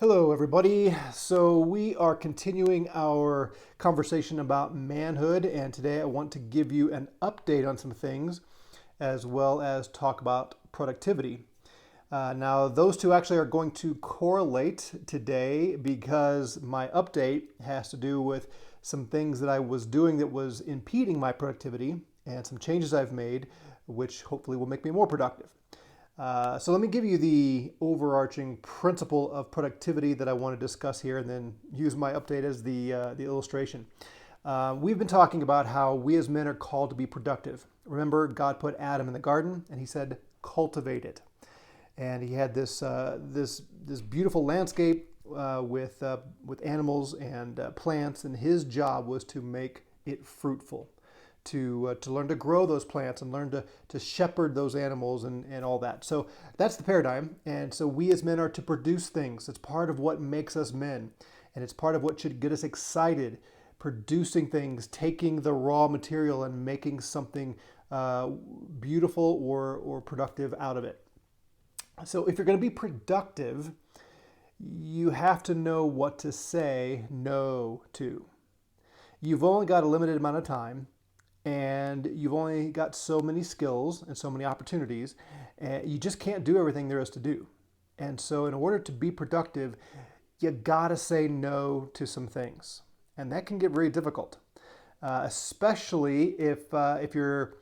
Hello, everybody. So, we are continuing our conversation about manhood, and today I want to give you an update on some things as well as talk about productivity. Now, those two actually are going to correlate today because my update has to do with some things that I was doing that was impeding my productivity and some changes I've made, which hopefully will make me more productive. So let me give you the overarching principle of productivity that I want to discuss here, and then use my update as the illustration. We've been talking about how we as men are called to be productive. Remember, God put Adam in the garden, and He said, "Cultivate it." And He had this beautiful landscape with animals and plants, and His job was to make it fruitful, to learn to grow those plants and learn to shepherd those animals and all that. So that's the paradigm. And so we as men are to produce things. It's part of what makes us men. And it's part of what should get us excited. Producing things, taking the raw material and making something beautiful or productive out of it. So if you're going to be productive, you have to know what to say no to. You've only got a limited amount of time, and you've only got so many skills and so many opportunities, and you just can't do everything there is to do. And so in order to be productive, you gotta say no to some things. And that can get very difficult, especially if you're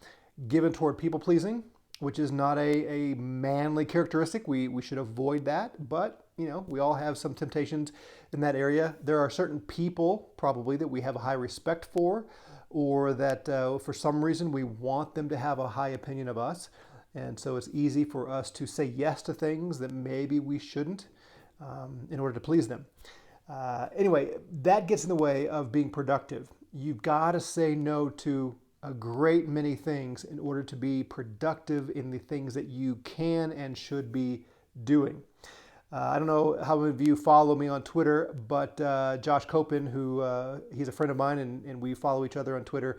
given toward people pleasing, which is not a manly characteristic. We should avoid that, but we all have some temptations in that area. There are certain people probably that we have a high respect for, or that for some reason we want them to have a high opinion of us. And so it's easy for us to say yes to things that maybe we shouldn't in order to please them. Anyway, that gets in the way of being productive. You've got to say no to a great many things in order to be productive in the things that you can and should be doing. I don't know how many of you follow me on Twitter, but Josh Copen, who he's a friend of mine, and we follow each other on Twitter,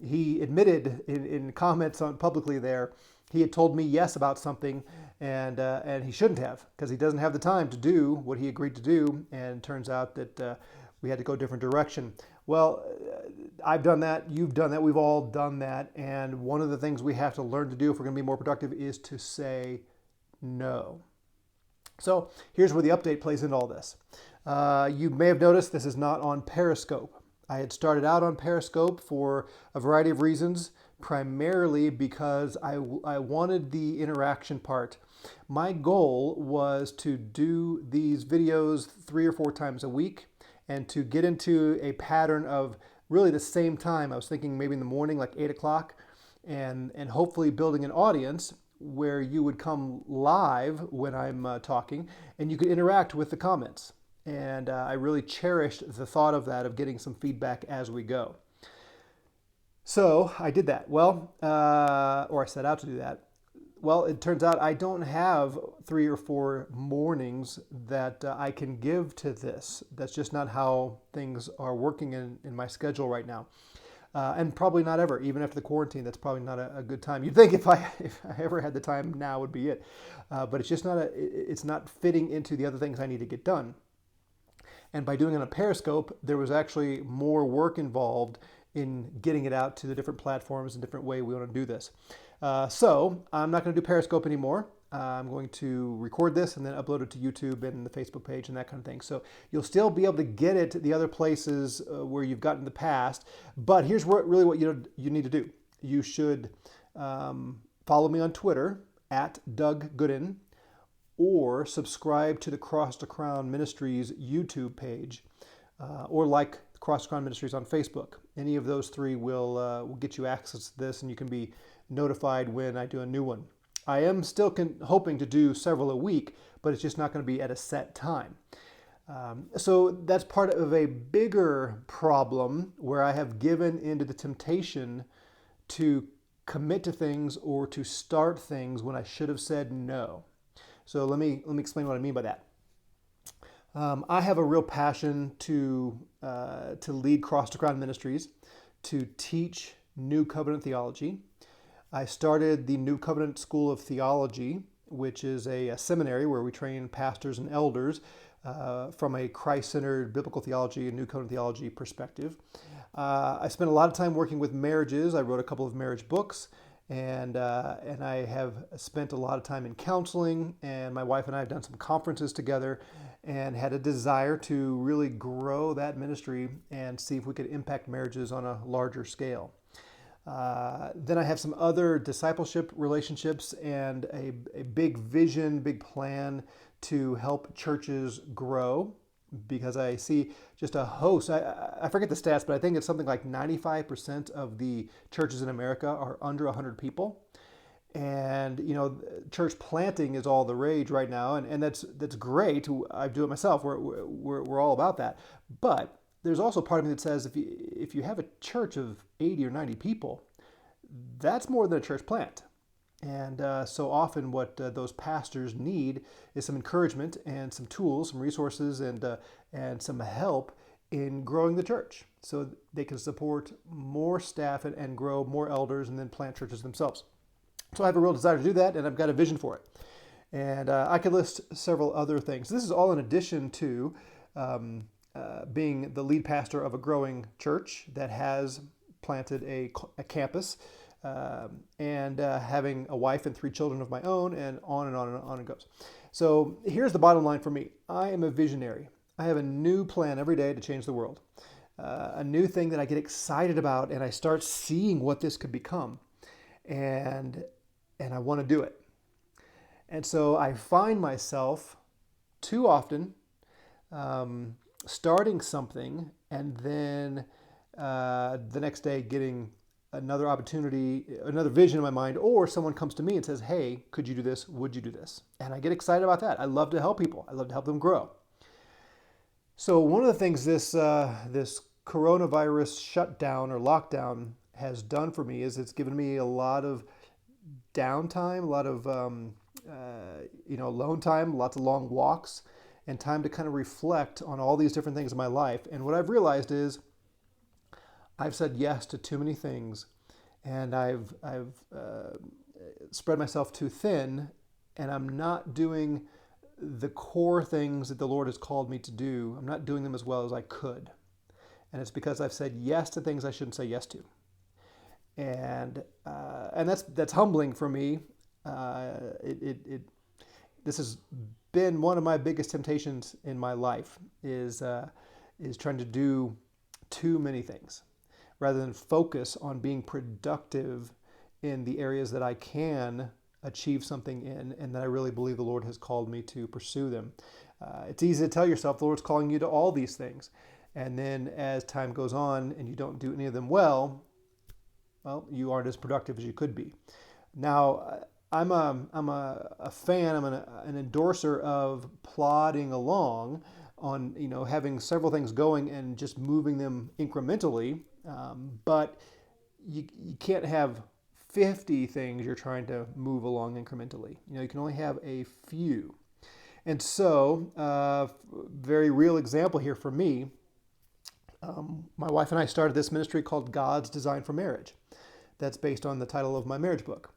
he admitted in comments on publicly there, he had told me yes about something, and he shouldn't have, because he doesn't have the time to do what he agreed to do, and it turns out that we had to go a different direction. Well, I've done that, you've done that, we've all done that, and one of the things we have to learn to do if we're going to be more productive is to say no. So here's where the update plays into all this. You may have noticed this is not on Periscope. I had started out on Periscope for a variety of reasons, primarily because I wanted the interaction part. My goal was to do these videos 3 or 4 times a week and to get into a pattern of really the same time. I was thinking maybe in the morning, like 8 o'clock, and hopefully building an audience where you would come live when I'm talking and you could interact with the comments. And I really cherished the thought of that, of getting some feedback as we go. So I did that. Well, or I set out to do that. Well, it turns out I don't have 3 or 4 mornings that I can give to this. That's just not how things are working in my schedule right now. And probably not ever, even after the quarantine, that's probably not a good time. You'd think if I ever had the time, now would be it. But it's just it's not fitting into the other things I need to get done. And by doing it on Periscope, there was actually more work involved in getting it out to the different platforms and different way we want to do this. So I'm not going to do Periscope anymore. I'm going to record this and then upload it to YouTube and the Facebook page and that kind of thing. So you'll still be able to get it the other places where you've gotten in the past. But here's what you need to do. You should follow me on Twitter at Doug Gooden, or subscribe to the Cross to Crown Ministries YouTube page, or like Cross to Crown Ministries on Facebook. Any of those three will get you access to this, and you can be notified when I do a new one. I am still hoping to do several a week, but it's just not going to be at a set time. So that's part of a bigger problem where I have given into the temptation to commit to things or to start things when I should have said no. So let me explain what I mean by that. I have a real passion to lead Cross to Crown Ministries, to teach New Covenant theology. I started the New Covenant School of Theology, which is a seminary where we train pastors and elders from a Christ-centered biblical theology and New Covenant theology perspective. I spent a lot of time working with marriages. I wrote a couple of marriage books, and I have spent a lot of time in counseling, and my wife and I have done some conferences together and had a desire to really grow that ministry and see if we could impact marriages on a larger scale. Then I have some other discipleship relationships and a big vision, big plan to help churches grow, because I see just a host. I forget the stats, but I think it's something like 95% of the churches in America are under 100 people. And, church planting is all the rage right now, and that's great. I do it myself. We're all about that. But there's also part of me that says if you have a church of 80 or 90 people, that's more than a church plant. And so often what those pastors need is some encouragement and some tools, some resources, and some help in growing the church so they can support more staff and grow more elders and then plant churches themselves. So I have a real desire to do that, and I've got a vision for it. And I could list several other things. This is all in addition to being the lead pastor of a growing church that has planted a campus, and having a wife and 3 children of my own, and on and on and on it goes. So here's the bottom line for me. I am a visionary. I have a new plan every day to change the world, a new thing that I get excited about, and I start seeing what this could become, and I want to do it. And so I find myself too often starting something, and then the next day getting another opportunity, another vision in my mind, or someone comes to me and says, hey, could you do this? Would you do this? And I get excited about that. I love to help people. I love to help them grow. So one of the things this coronavirus shutdown or lockdown has done for me is it's given me a lot of downtime, a lot of alone time, lots of long walks, and time to kind of reflect on all these different things in my life. And what I've realized is I've said yes to too many things, and I've spread myself too thin, and I'm not doing the core things that the Lord has called me to do. I'm not doing them as well as I could. And it's because I've said yes to things I shouldn't say yes to. And that's humbling for me. This has been one of my biggest temptations in my life is trying to do too many things rather than focus on being productive in the areas that I can achieve something in, and that I really believe the Lord has called me to pursue them. It's easy to tell yourself the Lord's calling you to all these things, and then as time goes on and you don't do any of them well, you aren't as productive as you could be. Now, I'm a fan, I'm an endorser of plodding along on, having several things going and just moving them incrementally, but you can't have 50 things you're trying to move along incrementally. You can only have a few. And so, very real example here for me, my wife and I started this ministry called God's Design for Marriage. That's based on the title of my marriage book.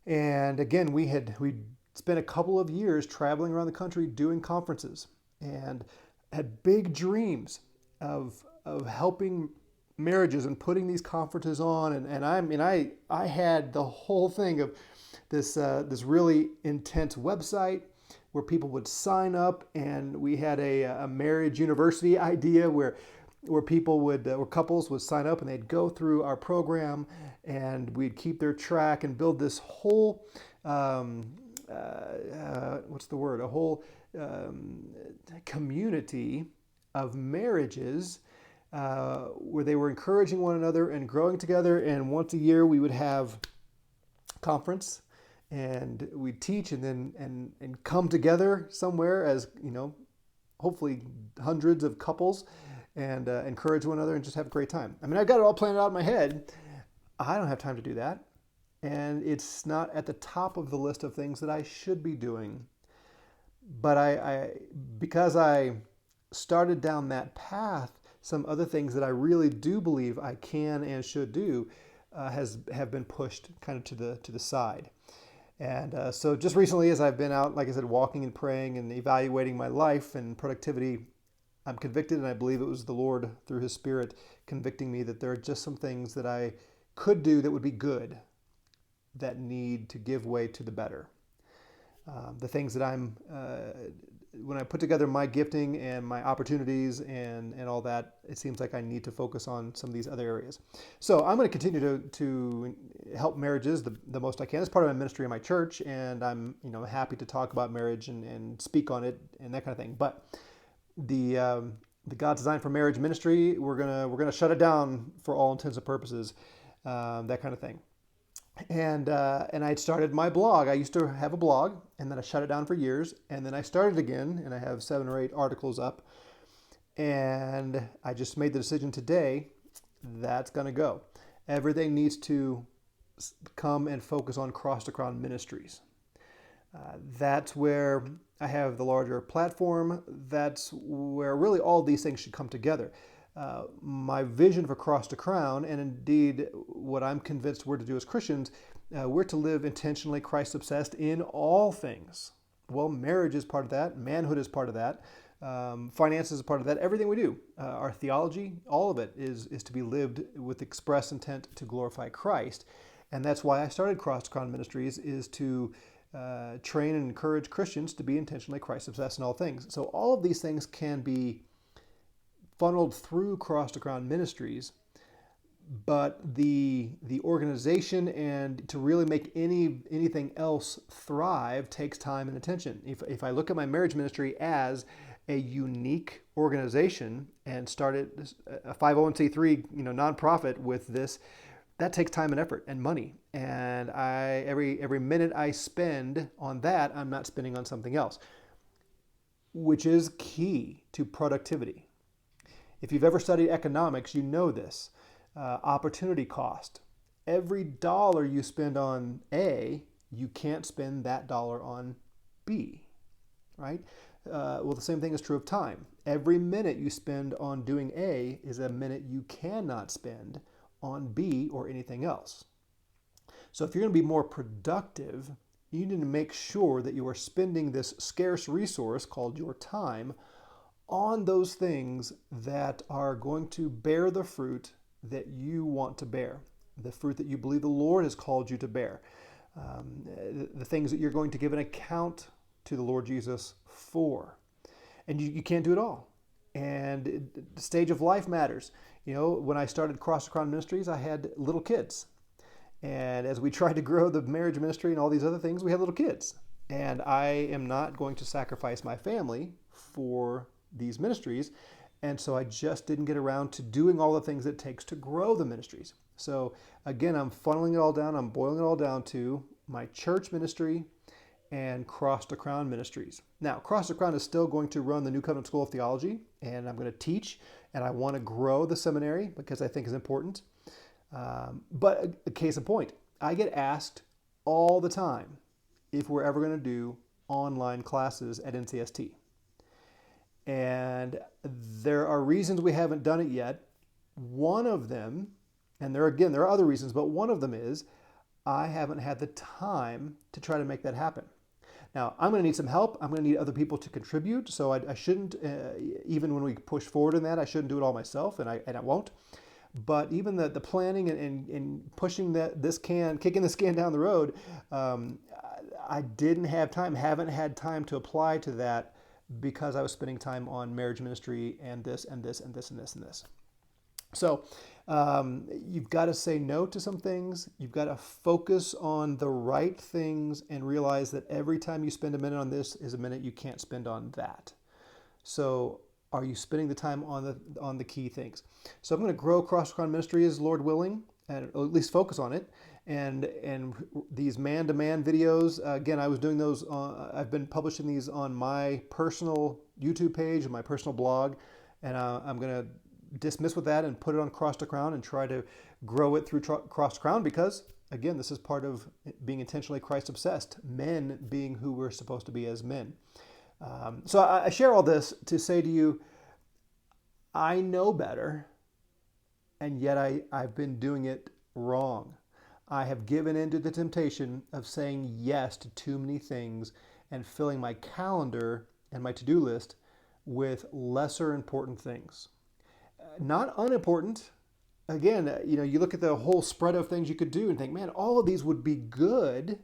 And again, we spent a couple of years traveling around the country doing conferences and had big dreams of helping marriages and putting these conferences on. And I had the whole thing of this really intense website where people would sign up, and we had a marriage university idea where couples would sign up and they'd go through our program, and we'd keep their track and build this whole community of marriages where they were encouraging one another and growing together. And once a year we would have conference, and we'd teach and then come together somewhere as hopefully hundreds of couples, and encourage one another and just have a great time. I mean, I've got it all planned out in my head. I don't have time to do that. And it's not at the top of the list of things that I should be doing. But because I started down that path, some other things that I really do believe I can and should do have been pushed kind of to the side. And so just recently, as I've been out, like I said, walking and praying and evaluating my life and productivity, I'm convicted, and I believe it was the Lord through His Spirit convicting me that there are just some things that I could do that would be good that need to give way to the better. The things that when I put together my gifting and my opportunities and all that, it seems like I need to focus on some of these other areas. So I'm going to continue to help marriages the most I can. It's part of my ministry in my church, and I'm happy to talk about marriage and speak on it and that kind of thing. But the God's Design for Marriage ministry, we're gonna shut it down for all intents and purposes, that kind of thing. And I had started my blog. I used to have a blog, and then I shut it down for years, and then I started again, and I have 7 or 8 articles up. And I just made the decision today that's going to go. Everything needs to come and focus on Cross to Crown Ministries. That's where I have the larger platform. That's where really all these things should come together. My vision for Cross to Crown, and indeed what I'm convinced we're to do as Christians, we're to live intentionally Christ-obsessed in all things. Well, marriage is part of that. Manhood is part of that. Finances is part of that. Everything we do, our theology, all of it is to be lived with express intent to glorify Christ. And that's why I started Cross to Crown Ministries, is to train and encourage Christians to be intentionally Christ-obsessed in all things. So all of these things can be funneled through Cross to Crown Ministries, but the organization and to really make anything else thrive takes time and attention. If I look at my marriage ministry as a unique organization and started a 501c3 nonprofit with this, that takes time and effort and money. And every minute I spend on that, I'm not spending on something else, which is key to productivity. If you've ever studied economics, you know this. Opportunity cost. Every dollar you spend on A, you can't spend that dollar on B, right? Well, the same thing is true of time. Every minute you spend on doing A is a minute you cannot spend on B or anything else. So if you're going to be more productive, you need to make sure that you are spending this scarce resource called your time on those things that are going to bear the fruit that you want to bear, the fruit that you believe the Lord has called you to bear, the things that you're going to give an account to the Lord Jesus for. And you can't do it all. And the stage of life matters. When I started Cross to Crown Ministries, I had little kids. And as we tried to grow the marriage ministry and all these other things, we had little kids. And I am not going to sacrifice my family for these ministries. And so I just didn't get around to doing all the things it takes to grow the ministries. So again, I'm funneling it all down. I'm boiling it all down to my church ministry and Cross to Crown Ministries. Now, Cross to Crown is still going to run the New Covenant School of Theology, and I'm going to teach, and I want to grow the seminary because I think it's important. But a case in point, I get asked all the time if we're ever going to do online classes at NCST. And there are reasons we haven't done it yet. One of them, and there are other reasons, but one of them is I haven't had the time to try to make that happen. Now, I'm going to need some help. I'm going to need other people to contribute. So I shouldn't, even when we push forward in that, I shouldn't do it all myself, and I won't. But even the planning and pushing kicking this can down the road, I didn't have time, haven't had time to apply to that because I was spending time on marriage ministry and this and this and this and this and this. So you've got to say no to some things. You've got to focus on the right things and realize that every time you spend a minute on this is a minute you can't spend on that. So are you spending the time on the key things? So I'm going to grow Cross to Crown Ministries, Lord willing, and at least focus on it. And these man-to-man videos, again, I was doing those. I've been publishing these on my personal YouTube page and my personal blog, and I'm going to dismiss with that and put it on Cross to Crown and try to grow it through Cross to Crown because, again, this is part of being intentionally Christ-obsessed, men being who we're supposed to be as men. So I share all this to say to you, I know better, and yet I've been doing it wrong. I have given in to the temptation of saying yes to too many things and filling my calendar and my to-do list with lesser important things. Not unimportant. Again, you look at the whole spread of things you could do and think, man, all of these would be good,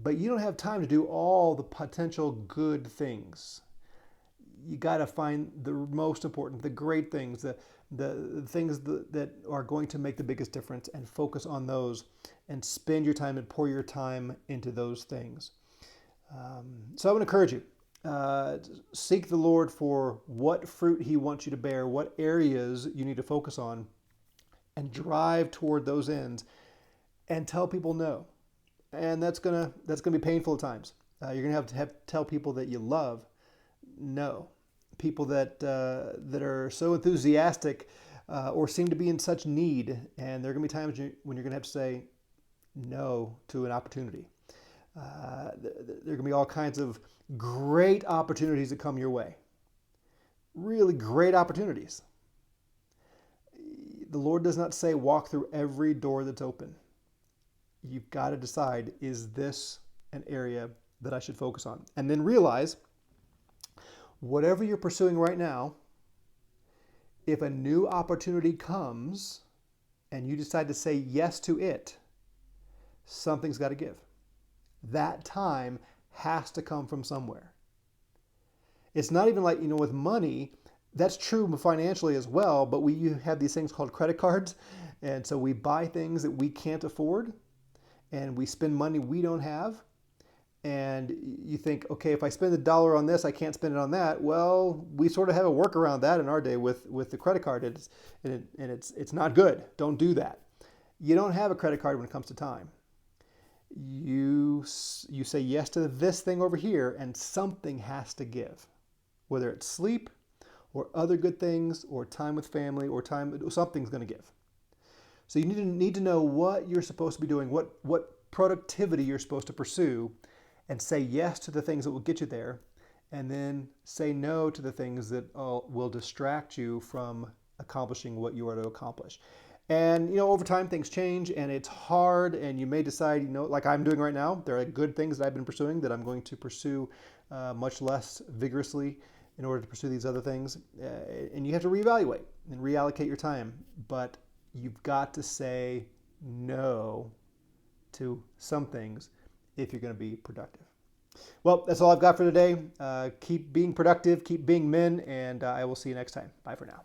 but you don't have time to do all the potential good things. You got to find the most important, the great things, the things that are going to make the biggest difference, and focus on those and spend your time and pour your time into those things. So I would encourage you, seek the Lord for what fruit he wants you to bear, what areas you need to focus on, and drive toward those ends, and tell people no. And that's gonna be painful at times. You're gonna have to tell people that you love no. People that are so enthusiastic or seem to be in such need, and there are gonna be times when you're gonna have to say no to an opportunity. There are going to be all kinds of great opportunities that come your way. Really great opportunities. The Lord does not say walk through every door that's open. You've got to decide, is this an area that I should focus on? And then realize, whatever you're pursuing right now, if a new opportunity comes and you decide to say yes to it, something's got to give. That time has to come from somewhere. It's not even like, with money, that's true financially as well, but we have these things called credit cards. And so we buy things that we can't afford, and we spend money we don't have. And you think, okay, if I spend $1 on this, I can't spend it on that. Well, we sort of have a workaround that in our day with the credit card. It's not good. Don't do that. You don't have a credit card when it comes to time. You say yes to this thing over here, and something has to give, whether it's sleep or other good things or time with family or something's going to give. So you need to know what you're supposed to be doing, what productivity you're supposed to pursue, and say yes to the things that will get you there, and then say no to the things that will distract you from accomplishing what you are to accomplish. And, over time things change and it's hard, and you may decide, like I'm doing right now, there are good things that I've been pursuing that I'm going to pursue much less vigorously in order to pursue these other things. And you have to reevaluate and reallocate your time. But you've got to say no to some things if you're going to be productive. Well, that's all I've got for today. Keep being productive, keep being men, and I will see you next time. Bye for now.